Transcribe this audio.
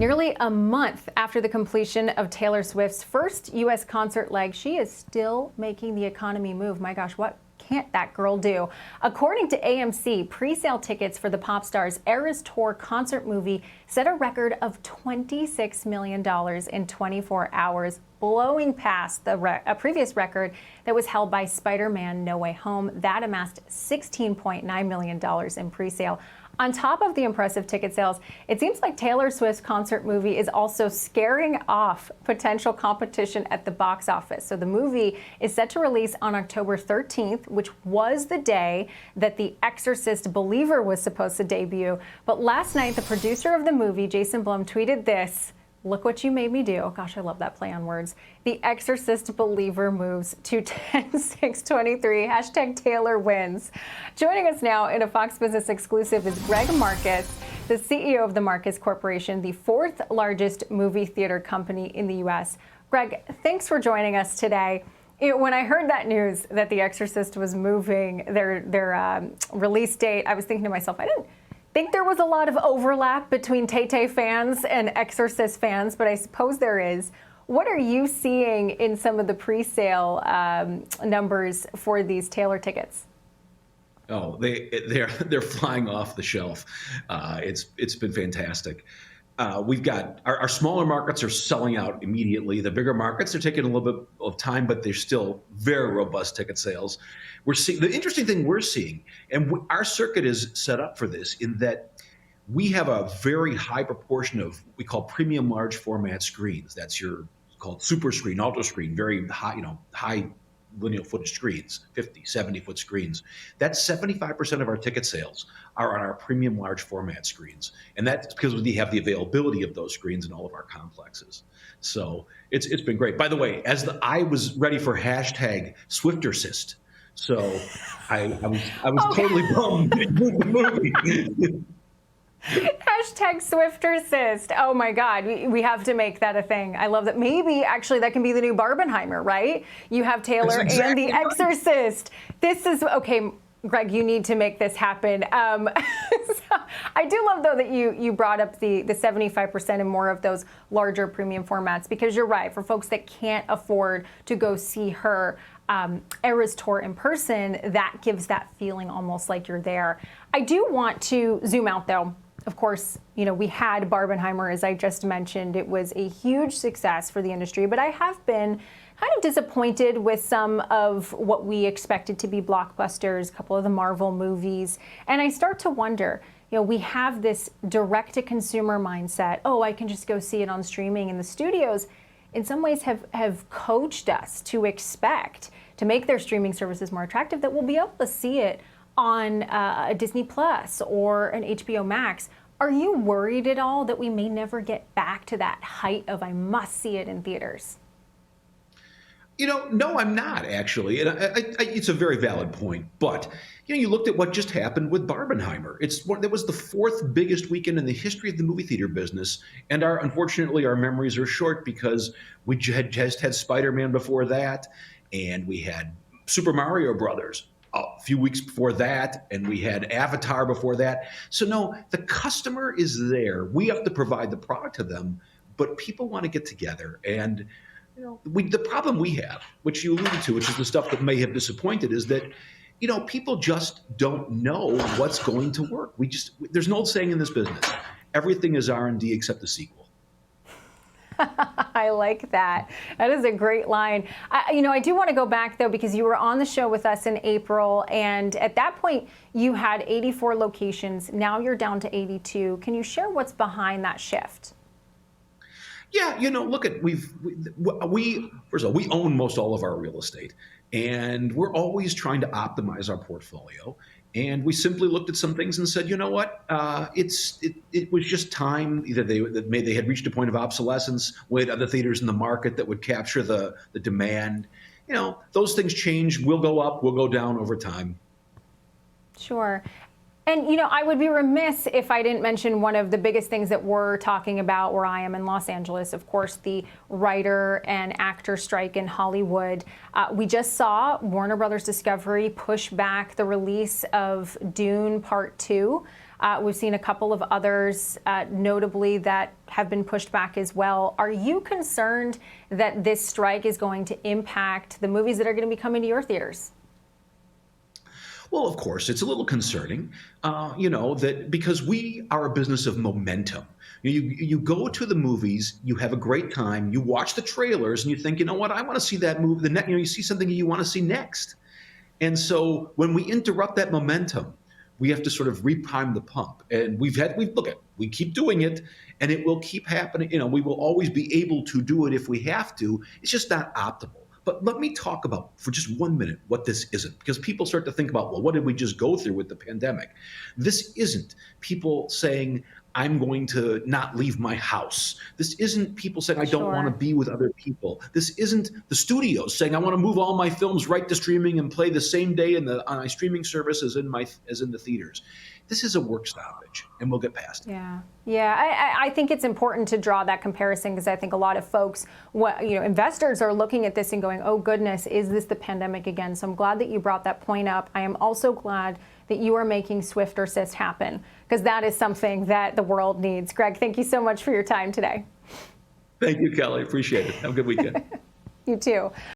Nearly a month after the completion of Taylor Swift's first U.S. concert leg, she is still making the economy move. My gosh, what can't that girl do? According to AMC, pre-sale tickets for the pop star's Eras Tour concert movie set a record of $26 million in 24 hours, blowing past a previous record that was held by Spider-Man No Way Home. That amassed $16.9 million in pre-sale. On top of the impressive ticket sales, it seems like Taylor Swift's concert movie is also scaring off potential competition at the box office. So the movie is set to release on October 13th, which was the day that the Exorcist Believer was supposed to debut. But last night, the producer of the movie, Jason Blum, tweeted this: "Look what you made me do." Oh gosh, I love that play on words. The Exorcist Believer moves to 10/6/23. Hashtag Taylor wins. Joining us now in a Fox Business exclusive is Greg Marcus, the CEO of the Marcus Corporation, the fourth largest movie theater company in the U.S. Greg, thanks for joining us today. When I heard that news that The Exorcist was moving their release date, I was thinking to myself, I didn't think there was a lot of overlap between Tay-Tay fans and Exorcist fans, but I suppose there is. What are you seeing in some of the pre-sale numbers for these Taylor tickets? Oh, they're flying off the shelf. It's been fantastic. We've got our smaller markets are selling out immediately. The bigger markets are taking a little bit of time, but they're still very robust ticket sales. We're seeing the interesting thing we're seeing, and our circuit is set up for this in that we have a very high proportion of what we call premium large format screens. That's your called super screen, ultra screen, very high, high linear footage screens, 50, 70-foot screens. That's 75% of our ticket sales are on our premium large format screens. And that's because we have the availability of those screens in all of our complexes. So it's been great. By the way, I was ready for hashtag Swiftercist. So I was totally bummed with the movie. Hashtag Swiftercist. Oh my God, we have to make that a thing. I love that. Maybe actually that can be the new Barbenheimer, right? You have Taylor and the Exorcist. This is, okay, Greg, you need to make this happen. So I do love, though, that you brought up the 75% and more of those larger premium formats, because you're right. For folks that can't afford to go see her Eras Tour in person, that gives that feeling almost like you're there. I do want to zoom out, though. Of course, we had Barbenheimer, as I just mentioned. It was a huge success for the industry, but I have been kind of disappointed with some of what we expected to be blockbusters, a couple of the Marvel movies. And I start to wonder, we have this direct-to-consumer mindset. Oh, I can just go see it on streaming. And the studios, in some ways, have coached us to expect, to make their streaming services more attractive, that we'll be able to see it on a Disney Plus or an HBO Max. Are you worried at all that we may never get back to that height of I must see it in theaters? No, I'm not, actually. And it's a very valid point. But, you looked at what just happened with Barbenheimer. That was the fourth biggest weekend in the history of the movie theater business. And unfortunately, our memories are short because we just had Spider-Man before that, and we had Super Mario Brothers a few weeks before that, and we had Avatar before that. So no, the customer is there. We have to provide the product to them, but people want to get together. And the problem we have, which you alluded to, which is the stuff that may have disappointed, is that people just don't know what's going to work. There's an old saying in this business: everything is R&D except the sequel. I like that. That is a great line. I do want to go back, though, because you were on the show with us in April, and at that point, you had 84 locations. Now you're down to 82. Can you share what's behind that shift? Yeah, look at we first of all, we own most all of our real estate, and we're always trying to optimize our portfolio. And we simply looked at some things and said, you know what? It was just time. Either they had reached a point of obsolescence. We had other theaters in the market that would capture the demand. Those things change. We'll go up. We'll go down over time. Sure. And, I would be remiss if I didn't mention one of the biggest things that we're talking about where I am in Los Angeles, of course, the writer and actor strike in Hollywood. We just saw Warner Brothers Discovery push back the release of Dune Part 2. We've seen a couple of others, notably, that have been pushed back as well. Are you concerned that this strike is going to impact the movies that are going to be coming to your theaters? Well, of course, it's a little concerning, that because we are a business of momentum. You go to the movies, you have a great time, you watch the trailers, and you think, you know what, I want to see that movie. You see something you want to see next. And so when we interrupt that momentum, we have to sort of reprime the pump. And we keep doing it, and it will keep happening. We will always be able to do it if we have to. It's just not optimal. But let me talk about, for just 1 minute, what this isn't, because people start to think about, well, what did we just go through with the pandemic? This isn't people saying, I'm going to not leave my house. This isn't people saying, I don't want to be with other people. This isn't the studios saying, I want to move all my films right to streaming and play the same day on my streaming service as in the theaters. This is a work stoppage, and we'll get past it. Yeah. I think it's important to draw that comparison, because I think a lot of folks, investors are looking at this and going, oh goodness, is this the pandemic again? So I'm glad that you brought that point up. I am also glad that you are making Swift or Assist happen, because that is something that the world needs. Greg, thank you so much for your time today. Thank you, Kelly. Appreciate it. Have a good weekend. You too.